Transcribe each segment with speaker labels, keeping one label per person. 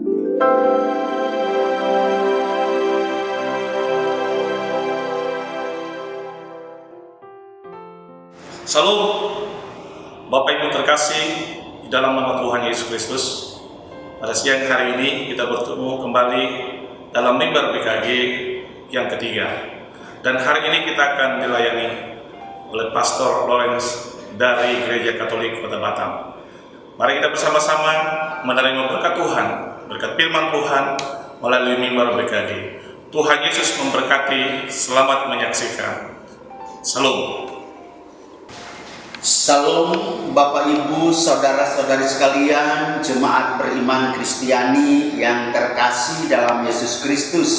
Speaker 1: Salam, Bapak Ibu terkasih di dalam nama Tuhan Yesus Kristus. Pada siang hari ini kita bertemu kembali dalam mimbar BKG yang ketiga. Dan hari ini kita akan dilayani oleh Pastor Lawrence dari Gereja Katolik Kota Batam. Mari kita bersama-sama menerima berkat Tuhan, berkat firman Tuhan melalui mimbar BKG. Tuhan Yesus memberkati, selamat menyaksikan. Salam.
Speaker 2: Salam Bapak Ibu, saudara-saudari sekalian, jemaat beriman Kristiani yang terkasih dalam Yesus Kristus.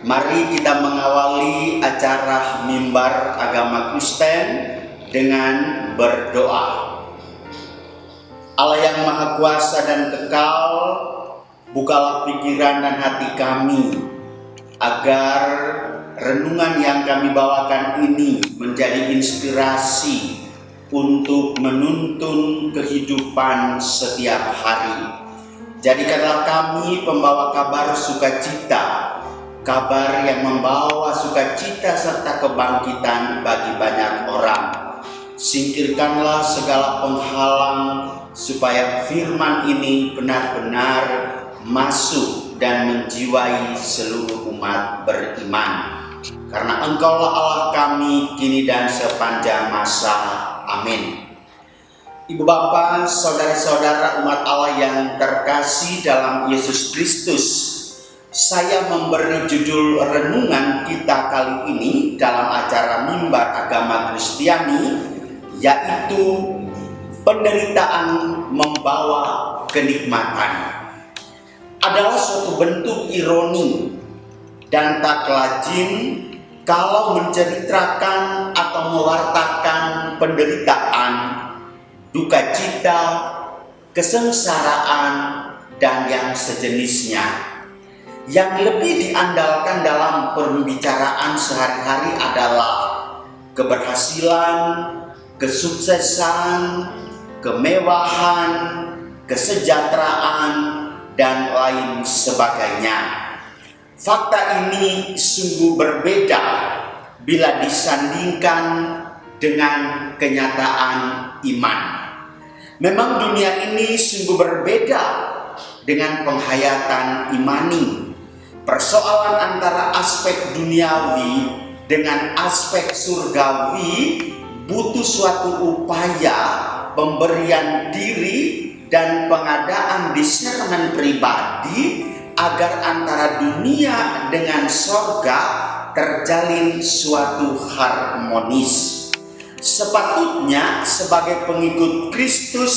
Speaker 2: Mari kita mengawali acara mimbar agama Kristen dengan berdoa. Allah yang Maha Kuasa dan Kekal, bukalah pikiran dan hati kami agar renungan yang kami bawakan ini menjadi inspirasi untuk menuntun kehidupan setiap hari. Jadikanlah kami pembawa kabar sukacita, kabar yang membawa sukacita serta kebangkitan bagi banyak orang. Singkirkanlah segala penghalang supaya firman ini benar-benar masuk dan menjiwai seluruh umat beriman. Karena Engkaulah Allah kami kini dan sepanjang masa. Amin. Ibu bapak, saudara-saudara umat Allah yang terkasih dalam Yesus Kristus, saya memberi judul renungan kita kali ini dalam acara mimbar agama Kristiani, yaitu penderitaan membawa kenikmatan. Adalah suatu bentuk ironi dan tak lazim kalau menceritakan atau mewartakan penderitaan, duka cita, kesengsaraan, dan yang sejenisnya. Yang lebih diandalkan dalam pembicaraan sehari-hari adalah keberhasilan, kesuksesan, kemewahan, kesejahteraan, dan lain sebagainya. Fakta ini sungguh berbeda bila disandingkan dengan kenyataan iman. Memang dunia ini sungguh berbeda dengan penghayatan imani. Persoalan antara aspek duniawi dengan aspek surgawi butuh suatu upaya pemberian diri dan pengadaan discernment pribadi agar antara dunia dengan sorga terjalin suatu harmonis. Sepatutnya sebagai pengikut Kristus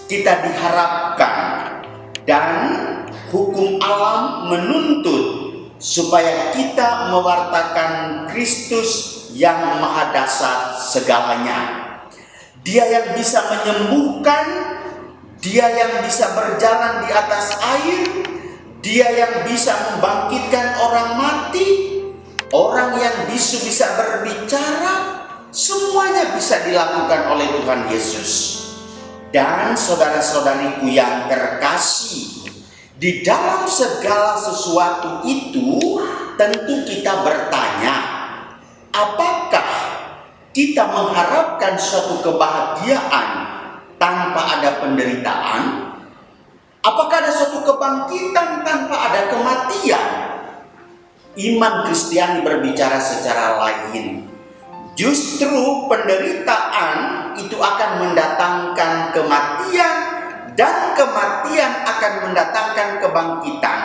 Speaker 2: kita diharapkan dan hukum alam menuntut supaya kita mewartakan Kristus yang maha dasar segalanya. Dia yang bisa menyembuhkan, Dia yang bisa berjalan di atas air, Dia yang bisa membangkitkan orang mati, orang yang bisu bisa berbicara, semuanya bisa dilakukan oleh Tuhan Yesus. Dan saudara-saudariku yang terkasih, di dalam segala sesuatu itu tentu kita bertanya, apakah kita mengharapkan suatu kebahagiaan tanpa ada penderitaan? Apakah ada suatu kebangkitan tanpa ada kematian? Iman Kristiani berbicara secara lain. Justru penderitaan itu akan mendatangkan kematian dan kematian akan mendatangkan kebangkitan.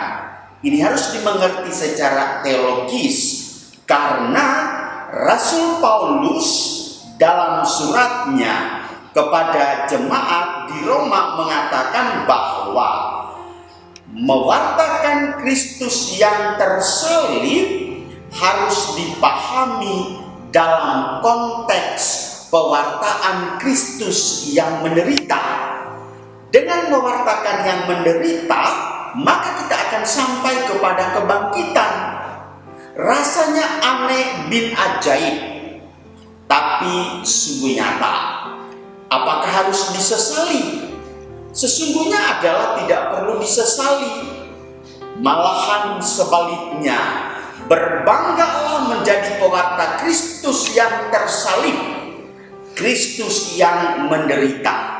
Speaker 2: Ini harus dimengerti secara teologis karena Rasul Paulus dalam suratnya kepada jemaat di Roma mengatakan bahwa mewartakan Kristus yang tersalib harus dipahami dalam konteks pewartaan Kristus yang menderita. Dengan mewartakan yang menderita, maka kita akan sampai kepada kebangkitan. Rasanya aneh bin ajaib, tapi sungguh nyata. Apakah harus disesali? Sesungguhnya adalah tidak perlu disesali. Malahan sebaliknya, berbanggalah menjadi pewarta Kristus yang tersalib, Kristus yang menderita.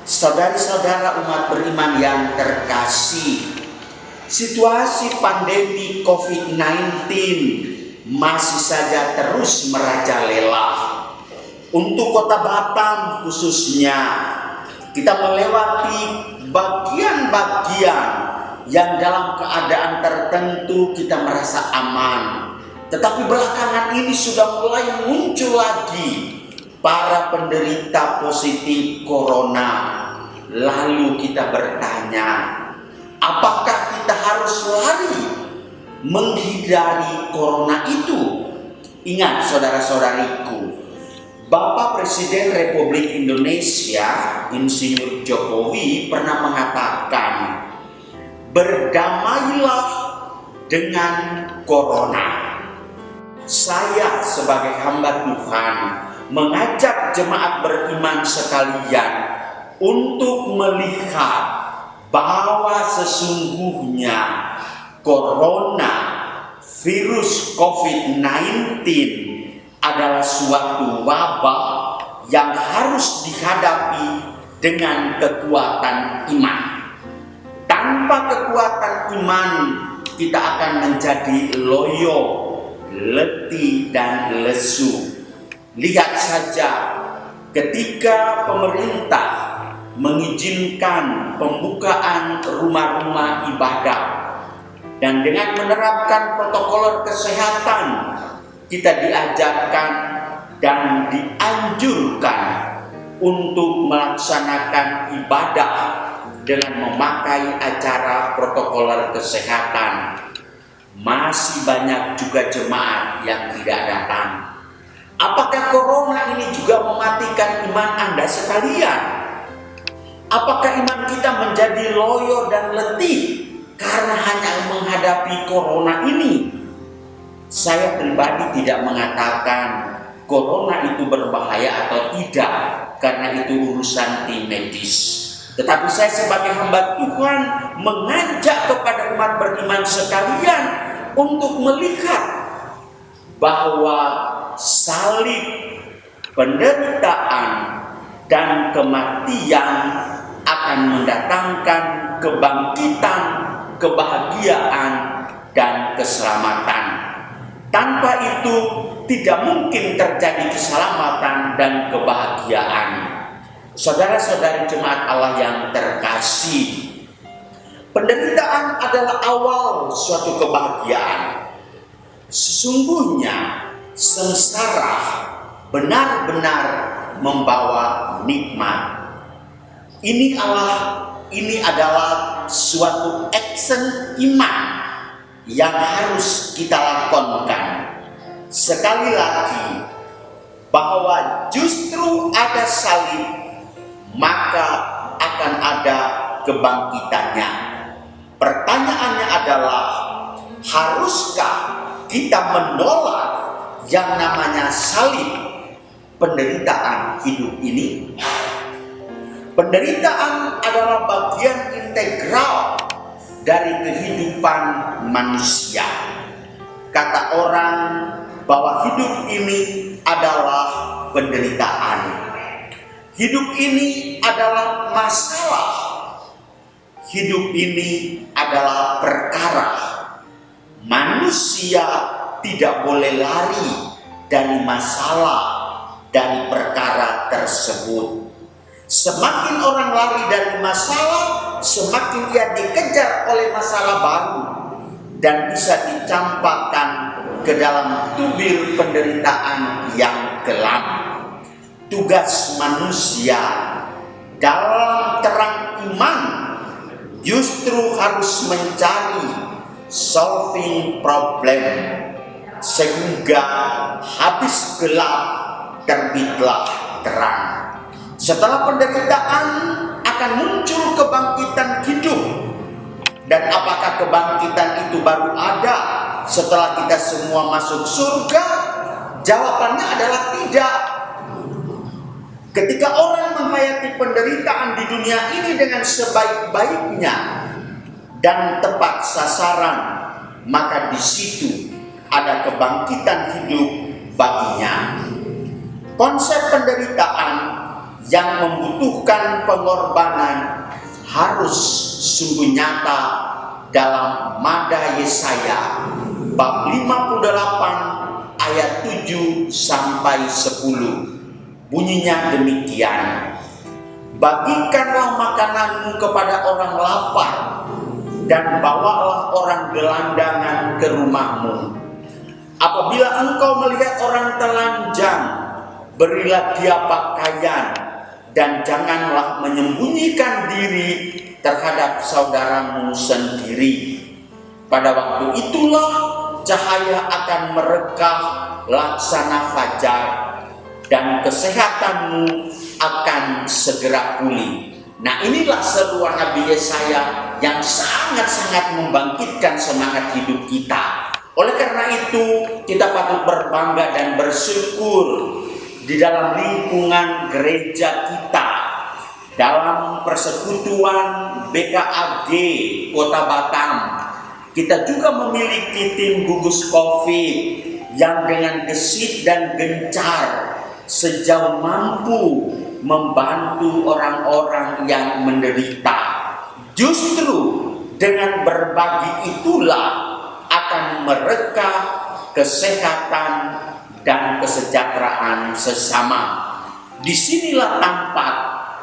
Speaker 2: Saudara-saudara umat beriman yang terkasih, situasi pandemi COVID-19 masih saja terus merajalela. Untuk Kota Batam khususnya, kita melewati bagian-bagian yang dalam keadaan tertentu kita merasa aman. Tetapi belakangan ini sudah mulai muncul lagi para penderita positif corona. Lalu kita bertanya, apakah kita harus lari menghindari corona itu? Ingat saudara-saudariku, Bapak Presiden Republik Indonesia, Insinyur Jokowi pernah mengatakan, berdamailah dengan corona. Saya sebagai hamba Tuhan mengajak jemaat beriman sekalian untuk melihat bahwa sesungguhnya corona, virus COVID-19 adalah suatu wabah yang harus dihadapi dengan kekuatan iman. Tanpa kekuatan iman, kita akan menjadi loyo, letih, dan lesu. Lihat saja ketika pemerintah mengizinkan pembukaan rumah-rumah ibadah dan dengan menerapkan protokol kesehatan, kita diajarkan dan dianjurkan untuk melaksanakan ibadah dengan memakai acara protokol kesehatan. Masih banyak juga jemaat yang tidak datang. Apakah corona ini juga mematikan iman Anda sekalian? Apakah iman kita menjadi loyo dan letih karena hanya menghadapi corona ini? Saya pribadi tidak mengatakan corona itu berbahaya atau tidak, karena itu urusan tim medis. Tetapi saya sebagai hamba Tuhan mengajak kepada umat beriman sekalian untuk melihat bahwa salib, penderitaan, dan kematian akan mendatangkan kebangkitan, kebahagiaan, dan keselamatan. Tanpa itu tidak mungkin terjadi keselamatan dan kebahagiaan. Saudara-saudari jemaat Allah yang terkasih, penderitaan adalah awal suatu kebahagiaan. Sesungguhnya sengsara benar-benar membawa nikmat. Ini adalah suatu action iman yang harus kita lakukan. Sekali lagi, bahwa justru ada salib, maka akan ada kebangkitannya. Pertanyaannya adalah, haruskah kita menolak yang namanya salib, penderitaan hidup ini? Penderitaan adalah bagian integral dari kehidupan manusia. Kata orang bahwa hidup ini adalah penderitaan. Hidup ini adalah masalah. Hidup ini adalah perkara. Manusia tidak boleh lari dari masalah, dari perkara tersebut. Semakin orang lari dari masalah, semakin ia dikejar oleh masalah baru dan bisa dicampakkan ke dalam tubir penderitaan yang kelam. Tugas manusia dalam terang iman justru harus mencari solving problem, sehingga habis gelap terbitlah terang. Setelah penderitaan akan muncul kebangkitan hidup. Dan apakah kebangkitan itu baru ada setelah kita semua masuk surga? Jawabannya adalah tidak. Ketika orang menghayati penderitaan di dunia ini dengan sebaik-baiknya, dan tepat sasaran, maka di situ ada kebangkitan hidup baginya. Konsep penderitaan yang membutuhkan pengorbanan harus sungguh nyata dalam Mada Yesaya bab 58 ayat 7 sampai 10. Bunyinya demikian: bagikanlah makananmu kepada orang lapar, dan bawalah orang gelandangan ke rumahmu. Apabila engkau melihat orang telanjang, berilah dia pakaian, dan janganlah menyembunyikan diri terhadap saudaramu sendiri. Pada waktu itulah cahaya akan merekah laksana fajar, dan kesehatanmu akan segera pulih. Nah, inilah seruan Nabi Yesaya yang sangat-sangat membangkitkan semangat hidup kita. Oleh karena itu, kita patut berbangga dan bersyukur di dalam lingkungan gereja kita, dalam persekutuan BKAG Kota Batam. Kita juga memiliki tim gugus COVID yang dengan gesit dan gencar sejauh mampu membantu orang-orang yang menderita. Justru dengan berbagi itulah akan merekah kesehatan dan kesejahteraan sesama. Disinilah tampak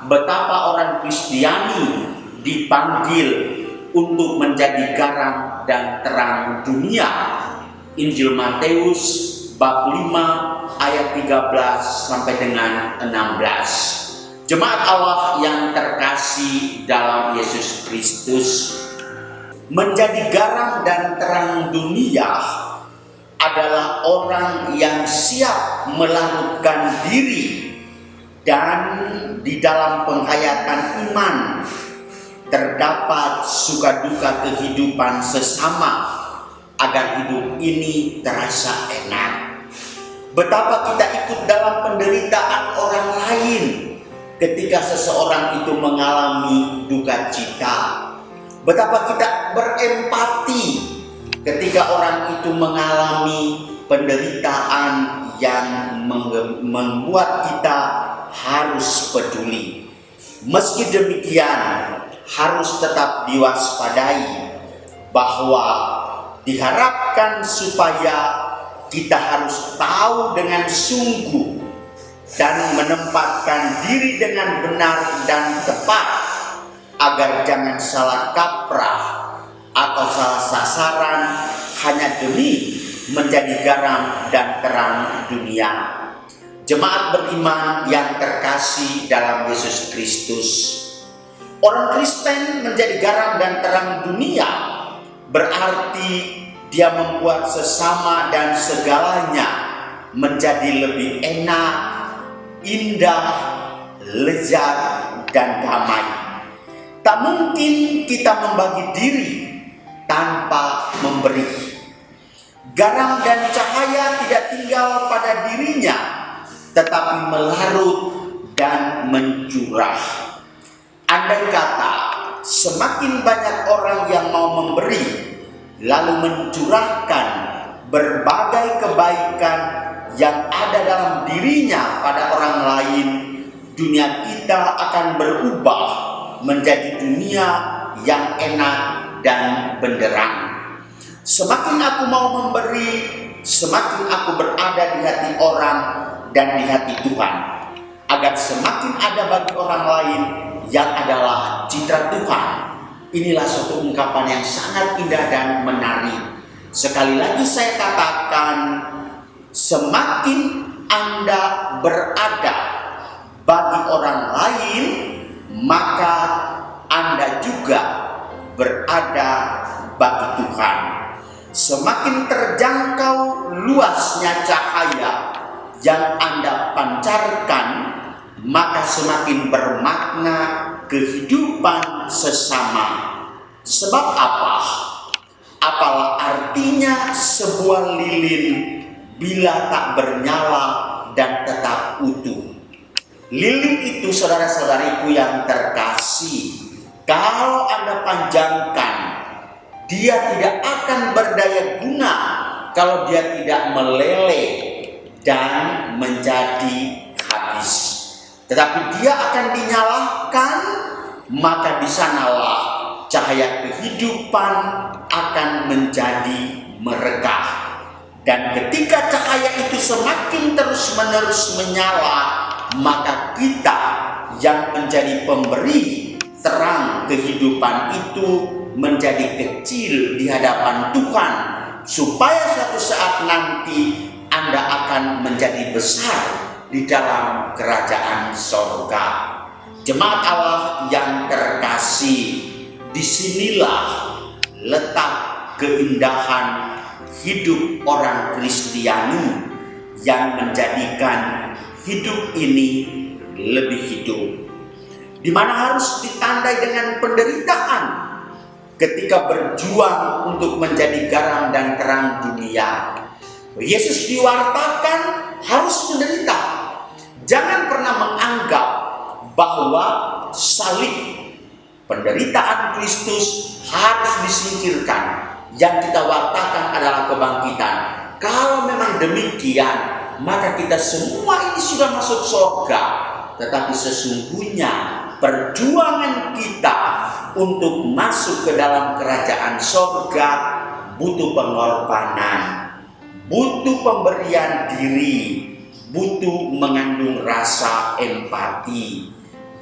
Speaker 2: betapa orang Kristiani dipanggil untuk menjadi garam dan terang dunia. Injil Matius bab 5 ayat 13 sampai dengan 16. Jemaat Allah yang terkasih dalam Yesus Kristus, menjadi garam dan terang dunia adalah orang yang siap melarutkan diri, dan di dalam penghayatan iman terdapat suka duka kehidupan sesama agar hidup ini terasa enak. Betapa kita ikut dalam penderitaan orang lain ketika seseorang itu mengalami duka cita. Betapa kita berempati ketika orang itu mengalami penderitaan yang membuat kita harus peduli. Meski demikian, harus tetap diwaspadai bahwa diharapkan supaya kita harus tahu dengan sungguh dan menempatkan diri dengan benar dan tepat, agar jangan salah kaprah atau salah sasaran hanya demi menjadi garam dan terang dunia. Jemaat beriman yang terkasih dalam Yesus Kristus, orang Kristen menjadi garam dan terang dunia berarti dia membuat sesama dan segalanya menjadi lebih enak, indah, lezat, dan damai. Tak mungkin kita membagi diri tanpa memberi. Garam dan cahaya tidak tinggal pada dirinya, tetapi melarut dan mencurah. Andai kata semakin banyak orang yang mau memberi, lalu mencurahkan berbagai kebaikan yang ada dalam dirinya pada orang lain, dunia kita akan berubah menjadi dunia yang enak dan benderang. Semakin aku mau memberi, semakin aku berada di hati orang dan di hati Tuhan, agar semakin ada bagi orang lain yang adalah citra Tuhan. Inilah suatu ungkapan yang sangat indah dan menarik. Sekali lagi saya katakan, semakin Anda berada bagi orang lain, maka Anda juga berada bagi Tuhan. Semakin terjangkau luasnya cahaya yang Anda pancarkan, maka semakin bermakna kehidupan sesama. Sebab apa? Apalah artinya sebuah lilin bila tak bernyala dan tetap utuh? Lilin itu, saudara-saudariku yang terkasih, kalau Anda panjangkan dia tidak akan berdaya guna kalau dia tidak meleleh dan menjadi habis. Tetapi dia akan dinyalakan, maka di sanalah cahaya kehidupan akan menjadi merekah. Dan ketika cahaya itu semakin terus-menerus menyala, maka kita yang menjadi pemberi terang kehidupan itu menjadi kecil di hadapan Tuhan, supaya suatu saat nanti Anda akan menjadi besar di dalam kerajaan sorga. Jemaat Allah yang terkasih, disinilah letak keindahan hidup orang Kristiani yang menjadikan hidup ini lebih hidup, di mana harus ditandai dengan penderitaan ketika berjuang untuk menjadi garam dan terang dunia. Yesus diwartakan harus menderita. Jangan pernah menganggap bahwa salib penderitaan Kristus harus disingkirkan. Yang kita wartakan adalah kebangkitan. Kalau memang demikian, maka kita semua ini sudah masuk surga. Tetapi sesungguhnya perjuangan kita untuk masuk ke dalam kerajaan surga butuh pengorbanan, butuh pemberian diri, butuh mengandung rasa empati,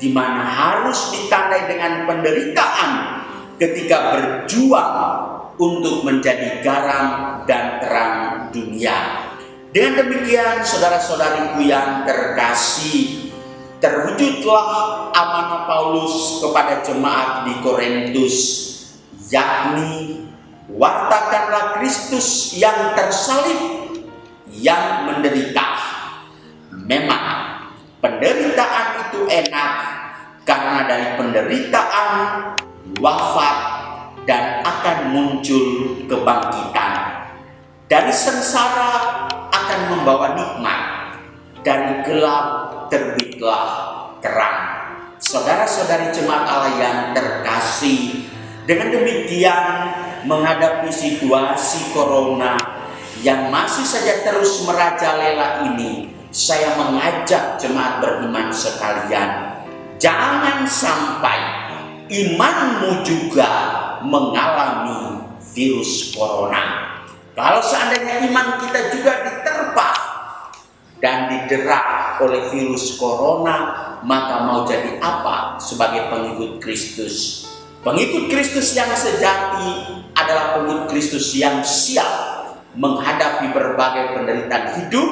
Speaker 2: di mana harus ditandai dengan penderitaan ketika berjuang untuk menjadi garam dan terang dunia. Dengan demikian, saudara-saudariku yang terkasih, terwujudlah amanah Paulus kepada jemaat di Korintus, yakni wartakanlah Kristus yang tersalib, yang menderita. Memang penderitaan itu enak, karena dari penderitaan wafat dan akan muncul kebangkitan. Dari sengsara akan membawa nikmat, dari gelap terbitlah terang. Saudara-saudari jemaat Allah yang terkasih, dengan demikian menghadapi situasi corona yang masih saja terus merajalela ini, saya mengajak jemaat beriman sekalian, jangan sampai imanmu juga mengalami virus corona. Kalau seandainya iman kita juga diterpa dan didera oleh virus corona, maka mau jadi apa sebagai pengikut Kristus? Pengikut Kristus yang sejati adalah pengikut Kristus yang siap menghadapi berbagai penderitaan hidup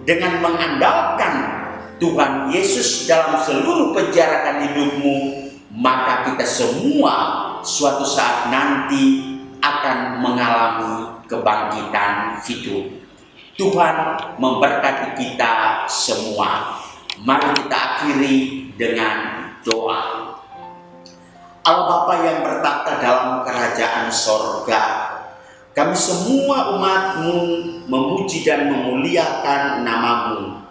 Speaker 2: dengan mengandalkan Tuhan Yesus dalam seluruh perjalanan hidupmu. Maka kita semua suatu saat nanti akan mengalami kebangkitan hidup. Tuhan memberkati kita semua. Mari kita akhiri dengan doa. Allah Bapa yang bertakhta dalam kerajaan sorga, kami semua umat-Mu memuji dan memuliakan nama-Mu.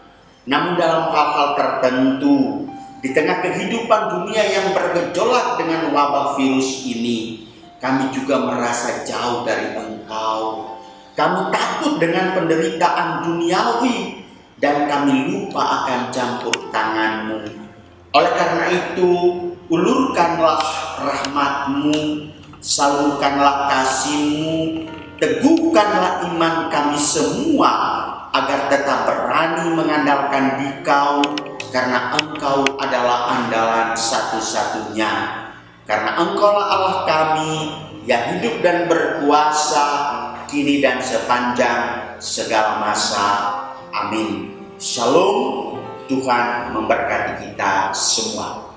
Speaker 2: Namun dalam hal-hal tertentu, di tengah kehidupan dunia yang bergejolak dengan wabah virus ini, kami juga merasa jauh dari Engkau. Kami takut dengan penderitaan duniawi dan kami lupa akan campur tangan-Mu. Oleh karena itu, ulurkanlah rahmat-Mu, salurkanlah kasih-Mu, teguhkanlah iman kami semua agar tetap berani mengandalkan Dikau, karena Engkau adalah andalan satu-satunya. Karena Engkaulah Allah kami yang hidup dan berkuasa kini dan sepanjang segala masa. Amin. Shalom. Tuhan memberkati kita semua.